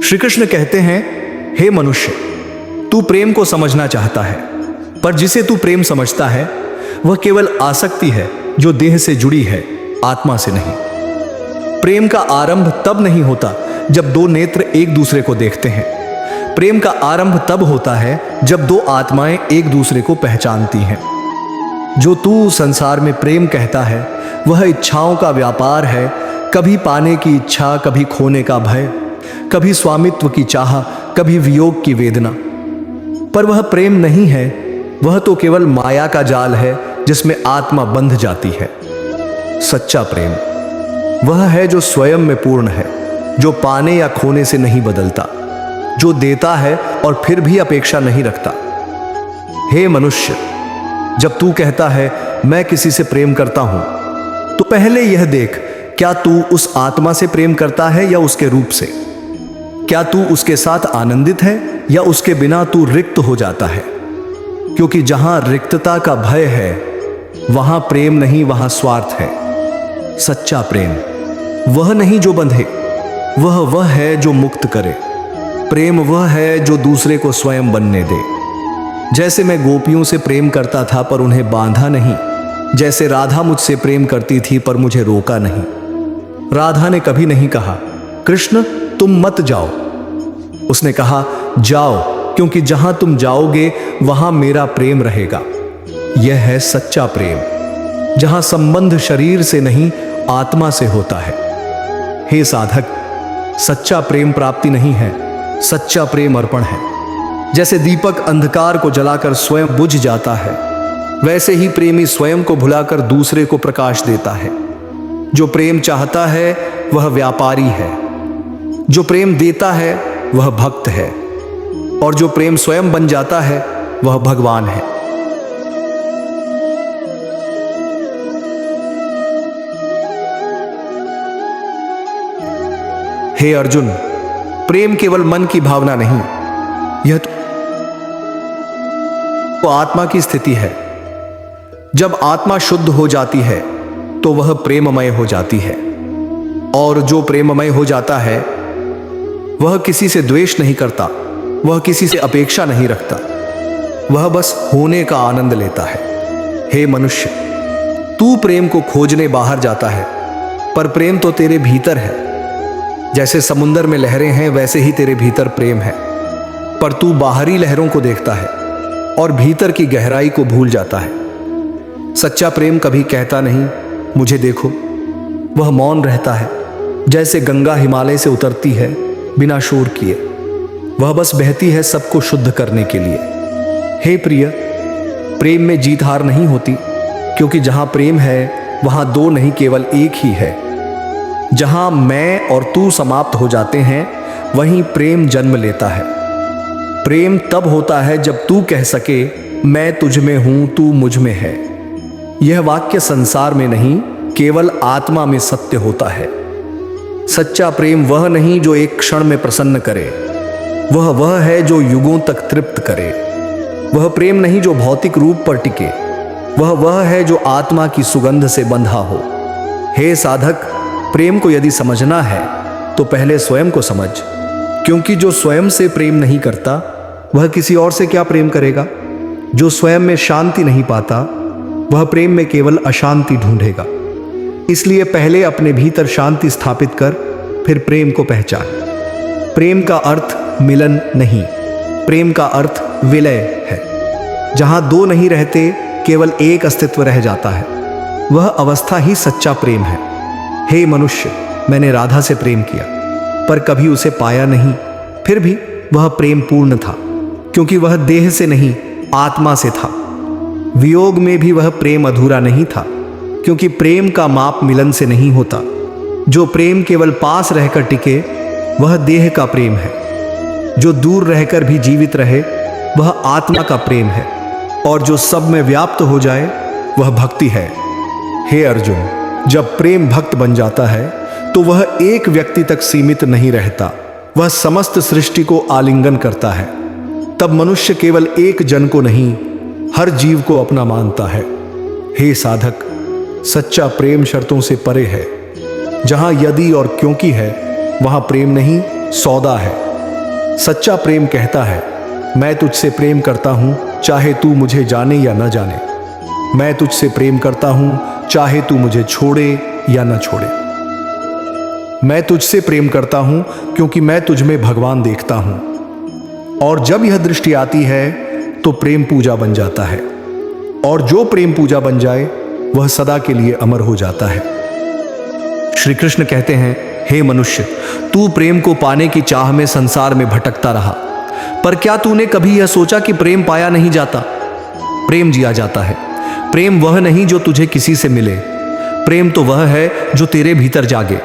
श्री कृष्ण कहते हैं, हे मनुष्य, तू प्रेम को समझना चाहता है, पर जिसे तू प्रेम समझता है वह केवल आसक्ति है जो देह से जुड़ी है, आत्मा से नहीं। प्रेम का आरंभ तब नहीं होता जब दो नेत्र एक दूसरे को देखते हैं। प्रेम का आरंभ तब होता है जब दो आत्माएं एक दूसरे को पहचानती हैं। जो तू संसार में प्रेम कहता है वह इच्छाओं का व्यापार है, कभी पाने की इच्छा, कभी खोने का भय, कभी स्वामित्व की चाह, कभी वियोग की वेदना। पर वह प्रेम नहीं है, वह तो केवल माया का जाल है जिसमें आत्मा बंध जाती है। सच्चा प्रेम वह है जो स्वयं में पूर्ण है, जो पाने या खोने से नहीं बदलता, जो देता है और फिर भी अपेक्षा नहीं रखता। हे मनुष्य, जब तू कहता है मैं किसी से प्रेम करता हूं, तो पहले यह देख, क्या तू उस आत्मा से प्रेम करता है या उसके रूप से? क्या तू उसके साथ आनंदित है या उसके बिना तू रिक्त हो जाता है? क्योंकि जहां रिक्तता का भय है वहां प्रेम नहीं, वहां स्वार्थ है। सच्चा प्रेम वह नहीं जो बंधे, वह है जो मुक्त करे। प्रेम वह है जो दूसरे को स्वयं बनने दे। जैसे मैं गोपियों से प्रेम करता था पर उन्हें बांधा नहीं, जैसे राधा मुझसे प्रेम करती थी पर मुझे रोका नहीं। राधा ने कभी नहीं कहा, कृष्ण तुम मत जाओ। उसने कहा, जाओ, क्योंकि जहां तुम जाओगे वहां मेरा प्रेम रहेगा। यह है सच्चा प्रेम, जहां संबंध शरीर से नहीं आत्मा से होता है। हे साधक, सच्चा प्रेम प्राप्ति नहीं है, सच्चा प्रेम अर्पण है। जैसे दीपक अंधकार को जलाकर स्वयं बुझ जाता है, वैसे ही प्रेमी स्वयं को भुलाकर दूसरे को प्रकाश देता है। जो प्रेम चाहता है वह व्यापारी है, जो प्रेम देता है वह भक्त है, और जो प्रेम स्वयं बन जाता है वह भगवान है। हे अर्जुन, प्रेम केवल मन की भावना नहीं, यह तो आत्मा की स्थिति है। जब आत्मा शुद्ध हो जाती है तो वह प्रेममय हो जाती है, और जो प्रेममय हो जाता है वह किसी से द्वेष नहीं करता, वह किसी से अपेक्षा नहीं रखता, वह बस होने का आनंद लेता है। हे मनुष्य, तू प्रेम को खोजने बाहर जाता है, पर प्रेम तो तेरे भीतर है। जैसे समुंदर में लहरें हैं वैसे ही तेरे भीतर प्रेम है, पर तू बाहरी लहरों को देखता है और भीतर की गहराई को भूल जाता है। सच्चा प्रेम कभी कहता नहीं मुझे देखो, वह मौन रहता है। जैसे गंगा हिमालय से उतरती है बिना शोर किए, वह बस बहती है सबको शुद्ध करने के लिए। हे प्रिय, प्रेम में जीत हार नहीं होती, क्योंकि जहां प्रेम है वहां दो नहीं केवल एक ही है। जहां मैं और तू समाप्त हो जाते हैं वहीं प्रेम जन्म लेता है। प्रेम तब होता है जब तू कह सके मैं तुझ में हूं, तू मुझ में है। यह वाक्य संसार में नहीं, केवल आत्मा में सत्य होता है। सच्चा प्रेम वह नहीं जो एक क्षण में प्रसन्न करे, वह है जो युगों तक तृप्त करे। वह प्रेम नहीं जो भौतिक रूप पर टिके, वह है जो आत्मा की सुगंध से बंधा हो। हे साधक, प्रेम को यदि समझना है तो पहले स्वयं को समझ, क्योंकि जो स्वयं से प्रेम नहीं करता वह किसी और से क्या प्रेम करेगा। जो स्वयं में शांति नहीं पाता वह प्रेम में केवल अशांति ढूंढेगा। इसलिए पहले अपने भीतर शांति स्थापित कर, फिर प्रेम को पहचान। प्रेम का अर्थ मिलन नहीं, प्रेम का अर्थ विलय है। जहां दो नहीं रहते, केवल एक अस्तित्व रह जाता है, वह अवस्था ही सच्चा प्रेम है। हे मनुष्य, मैंने राधा से प्रेम किया पर कभी उसे पाया नहीं, फिर भी वह प्रेम पूर्ण था, क्योंकि वह देह से नहीं आत्मा से था। वियोग में भी वह प्रेम अधूरा नहीं था, क्योंकि प्रेम का माप मिलन से नहीं होता। जो प्रेम केवल पास रहकर टिके वह देह का प्रेम है, जो दूर रहकर भी जीवित रहे वह आत्मा का प्रेम है, और जो सब में व्याप्त हो जाए वह भक्ति है। हे अर्जुन, जब प्रेम भक्त बन जाता है तो वह एक व्यक्ति तक सीमित नहीं रहता, वह समस्त सृष्टि को आलिंगन करता है। तब मनुष्य केवल एक जन को नहीं, हर जीव को अपना मानता है। हे साधक, सच्चा प्रेम शर्तों से परे है। जहां यदि और क्योंकि है वहां प्रेम नहीं, सौदा है। सच्चा प्रेम कहता है, मैं तुझसे प्रेम करता हूं चाहे तू मुझे जाने या न जाने। मैं तुझसे प्रेम करता हूं चाहे तू मुझे छोड़े या न छोड़े। मैं तुझसे प्रेम करता हूं क्योंकि मैं तुझ में भगवान देखता हूं। और जब यह दृष्टि आती है तो प्रेम पूजा बन जाता है, और जो प्रेम पूजा बन जाए वह सदा के लिए अमर हो जाता है। श्री कृष्ण कहते हैं, हे मनुष्य, तू प्रेम को पाने की चाह में संसार में भटकता रहा, पर क्या तूने कभी यह सोचा कि प्रेम पाया नहीं जाता, प्रेम जिया जाता है। प्रेम वह नहीं जो तुझे किसी से मिले, प्रेम तो वह है जो तेरे भीतर जागे।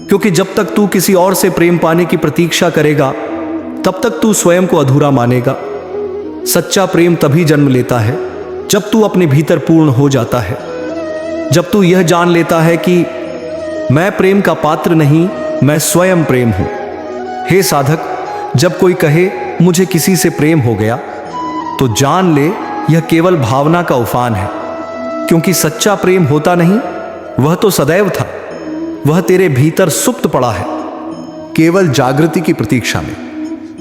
क्योंकि जब तक तू किसी और से प्रेम पाने की प्रतीक्षा करेगा तब तक तू स्वयं को अधूरा मानेगा। सच्चा प्रेम तभी जन्म लेता है जब तू अपने भीतर पूर्ण हो जाता है, जब तू यह जान लेता है कि मैं प्रेम का पात्र नहीं, मैं स्वयं प्रेम हूं। हे साधक, जब कोई कहे मुझे किसी से प्रेम हो गया तो जान ले यह केवल भावना का उफान है, क्योंकि सच्चा प्रेम होता नहीं, वह तो सदैव था। वह तेरे भीतर सुप्त पड़ा है, केवल जागृति की प्रतीक्षा में।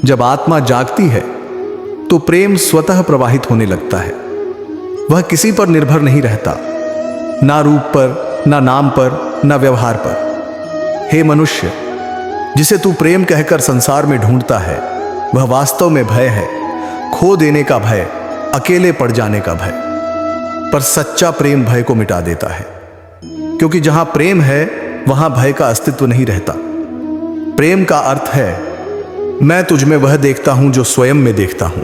जब आत्मा जागती है तो प्रेम स्वतः प्रवाहित होने लगता है। वह किसी पर निर्भर नहीं रहता, ना रूप पर, ना नाम पर, ना व्यवहार पर। हे मनुष्य, जिसे तू प्रेम कहकर संसार में ढूंढता है वह वास्तव में भय है, खो देने का भय, अकेले पड़ जाने का भय। पर सच्चा प्रेम भय को मिटा देता है, क्योंकि जहां प्रेम है वहां भय का अस्तित्व नहीं रहता। प्रेम का अर्थ है, मैं तुझ में वह देखता हूं जो स्वयं में देखता हूं।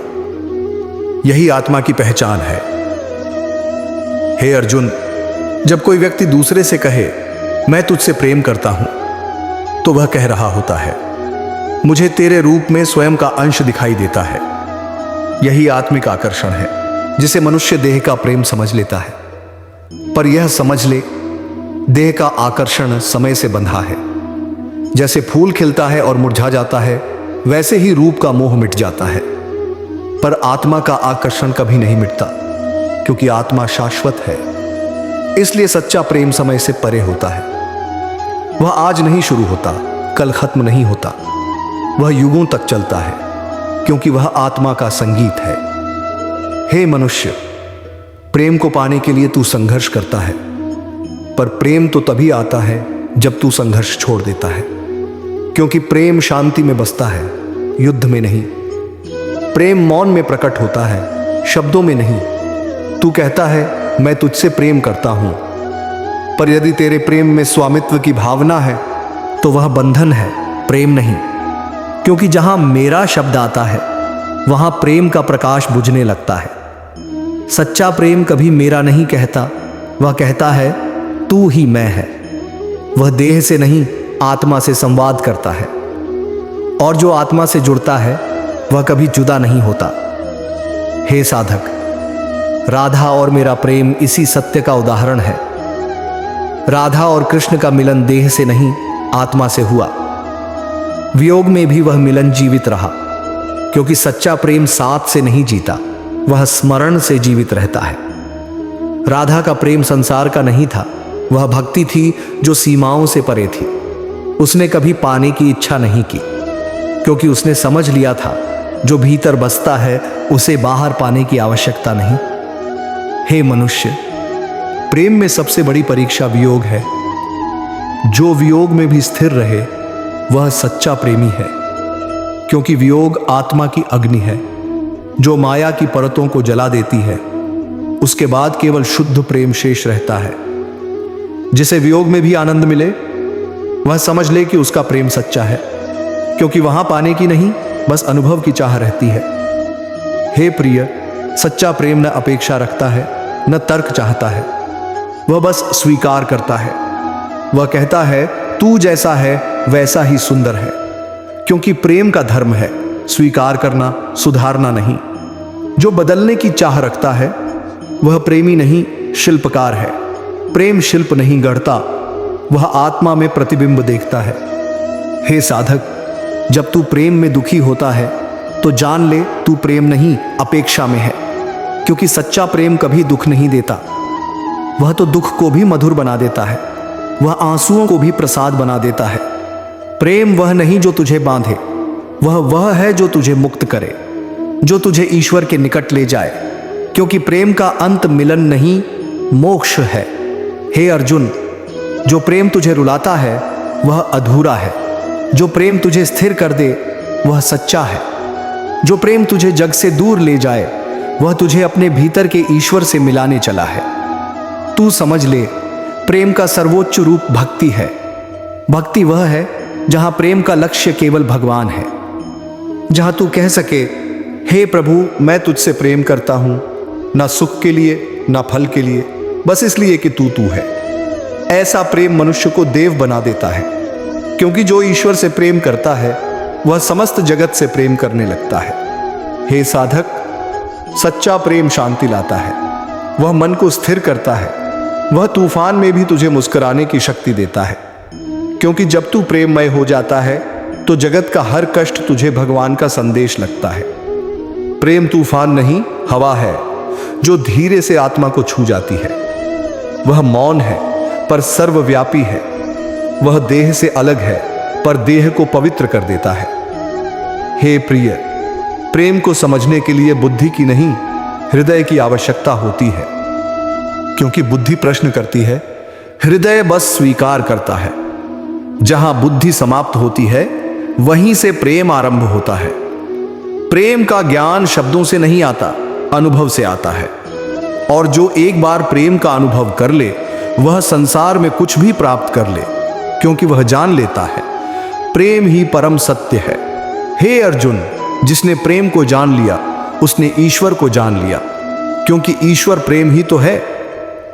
यही आत्मा की पहचान है। हे अर्जुन, जब कोई व्यक्ति दूसरे से कहे मैं तुझसे प्रेम करता हूं, तो वह कह रहा होता है, मुझे तेरे रूप में स्वयं का अंश दिखाई देता है। यही आत्मिक आकर्षण है, जिसे मनुष्य देह का प्रेम समझ लेता है। पर यह समझ ले, देह का आकर्षण समय से बंधा है। जैसे फूल खिलता है और मुरझा जाता है, वैसे ही रूप का मोह मिट जाता है। पर आत्मा का आकर्षण कभी नहीं मिटता, क्योंकि आत्मा शाश्वत है। इसलिए सच्चा प्रेम समय से परे होता है। वह आज नहीं शुरू होता, कल खत्म नहीं होता, वह युगों तक चलता है, क्योंकि वह आत्मा का संगीत है। हे मनुष्य, प्रेम को पाने के लिए तू संघर्ष करता है, पर प्रेम तो तभी आता है जब तू संघर्ष छोड़ देता है। क्योंकि प्रेम शांति में बसता है, युद्ध में नहीं। प्रेम मौन में प्रकट होता है, शब्दों में नहीं। तू कहता है मैं तुझसे प्रेम करता हूं, पर यदि तेरे प्रेम में स्वामित्व की भावना है तो वह बंधन है, प्रेम नहीं। क्योंकि जहां मेरा शब्द आता है वहां प्रेम का प्रकाश बुझने लगता है। सच्चा प्रेम कभी मेरा नहीं कहता, वह कहता है तू ही मैं है। वह देह से नहीं, आत्मा से संवाद करता है, और जो आत्मा से जुड़ता है वह कभी जुदा नहीं होता। हे साधक, राधा और मेरा प्रेम इसी सत्य का उदाहरण है। राधा और कृष्ण का मिलन देह से नहीं, आत्मा से हुआ। वियोग में भी वह मिलन जीवित रहा, क्योंकि सच्चा प्रेम साथ से नहीं जीता, वह स्मरण से जीवित रहता है। राधा का प्रेम संसार का नहीं था, वह भक्ति थी जो सीमाओं से परे थी। उसने कभी पाने की इच्छा नहीं की, क्योंकि उसने समझ लिया था जो भीतर बसता है उसे बाहर पाने की आवश्यकता नहीं। हे मनुष्य, प्रेम में सबसे बड़ी परीक्षा वियोग है। जो वियोग में भी स्थिर रहे वह सच्चा प्रेमी है, क्योंकि वियोग आत्मा की अग्नि है जो माया की परतों को जला देती है। उसके बाद केवल शुद्ध प्रेम शेष रहता है। जिसे वियोग में भी आनंद मिले वह समझ ले कि उसका प्रेम सच्चा है, क्योंकि वहां पाने की नहीं, बस अनुभव की चाह रहती है। हे प्रिय, सच्चा प्रेम न अपेक्षा रखता है, न तर्क चाहता है, वह बस स्वीकार करता है। वह कहता है तू जैसा है वैसा ही सुंदर है, क्योंकि प्रेम का धर्म है स्वीकार करना, सुधारना नहीं। जो बदलने की चाह रखता है वह प्रेमी नहीं, शिल्पकार है। प्रेम शिल्प नहीं गढ़ता, वह आत्मा में प्रतिबिंब देखता है। हे साधक, जब तू प्रेम में दुखी होता है तो जान ले तू प्रेम नहीं, अपेक्षा में है, क्योंकि सच्चा प्रेम कभी दुख नहीं देता। वह तो दुख को भी मधुर बना देता है, वह आंसुओं को भी प्रसाद बना देता है। प्रेम वह नहीं जो तुझे बांधे, वह है जो तुझे मुक्त करे, जो तुझे ईश्वर के निकट ले जाए, क्योंकि प्रेम का अंत मिलन नहीं मोक्ष है। हे अर्जुन, जो प्रेम तुझे रुलाता है वह अधूरा है, जो प्रेम तुझे स्थिर कर दे वह सच्चा है। जो प्रेम तुझे जग से दूर ले जाए वह तुझे अपने भीतर के ईश्वर से मिलाने चला है। तू समझ ले, प्रेम का सर्वोच्च रूप भक्ति है। भक्ति वह है जहां प्रेम का लक्ष्य केवल भगवान है, जहां तू कह सके, हे प्रभु, मैं तुझसे प्रेम करता हूं, ना सुख के लिए ना फल के लिए, बस इसलिए कि तू है। ऐसा प्रेम मनुष्य को देव बना देता है, क्योंकि जो ईश्वर से प्रेम करता है वह समस्त जगत से प्रेम करने लगता है। हे साधक, सच्चा प्रेम शांति लाता है, वह मन को स्थिर करता है, वह तूफान में भी तुझे मुस्कुराने की शक्ति देता है, क्योंकि जब तू प्रेममय हो जाता है तो जगत का हर कष्ट तुझे भगवान का संदेश लगता है। प्रेम तूफान नहीं, हवा है जो धीरे से आत्मा को छू जाती है। वह मौन है पर सर्वव्यापी है, वह देह से अलग है पर देह को पवित्र कर देता है। हे प्रिय, प्रेम को समझने के लिए बुद्धि की नहीं, हृदय की आवश्यकता होती है, क्योंकि बुद्धि प्रश्न करती है, हृदय बस स्वीकार करता है। जहां बुद्धि समाप्त होती है वहीं से प्रेम आरंभ होता है। प्रेम का ज्ञान शब्दों से नहीं आता, अनुभव से आता है, और जो एक बार प्रेम का अनुभव कर ले वह संसार में कुछ भी प्राप्त कर ले, क्योंकि वह जान लेता है प्रेम ही परम सत्य है। हे अर्जुन, जिसने प्रेम को जान लिया उसने ईश्वर को जान लिया, क्योंकि ईश्वर प्रेम ही तो है।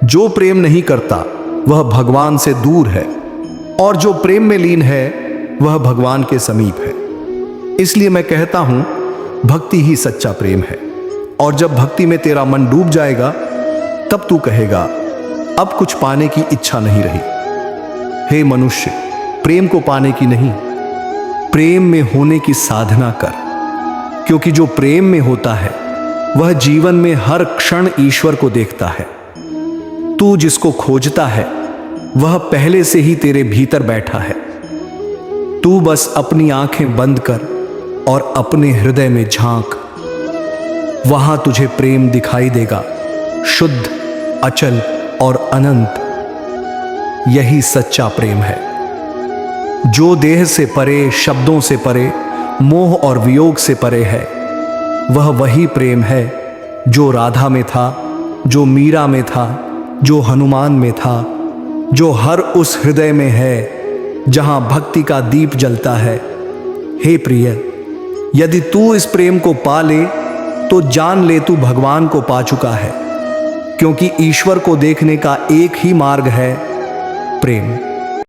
जो प्रेम नहीं करता वह भगवान से दूर है, और जो प्रेम में लीन है वह भगवान के समीप है। इसलिए मैं कहता हूं, भक्ति ही सच्चा प्रेम है। और जब भक्ति में तेरा मन डूब जाएगा तब तू कहेगा, अब कुछ पाने की इच्छा नहीं रही। हे मनुष्य, प्रेम को पाने की नहीं, प्रेम में होने की साधना कर, क्योंकि जो प्रेम में होता है वह जीवन में हर क्षण ईश्वर को देखता है। तू जिसको खोजता है वह पहले से ही तेरे भीतर बैठा है। तू बस अपनी आंखें बंद कर और अपने हृदय में झांक, वहां तुझे प्रेम दिखाई देगा, शुद्ध, अचल और अनंत। यही सच्चा प्रेम है, जो देह से परे, शब्दों से परे, मोह और वियोग से परे है। वह वही प्रेम है जो राधा में था, जो मीरा में था, जो हनुमान में था, जो हर उस हृदय में है जहां भक्ति का दीप जलता है। हे प्रिय, यदि तू इस प्रेम को पा ले तो जान ले तू भगवान को पा चुका है, क्योंकि ईश्वर को देखने का एक ही मार्ग है, प्रेम।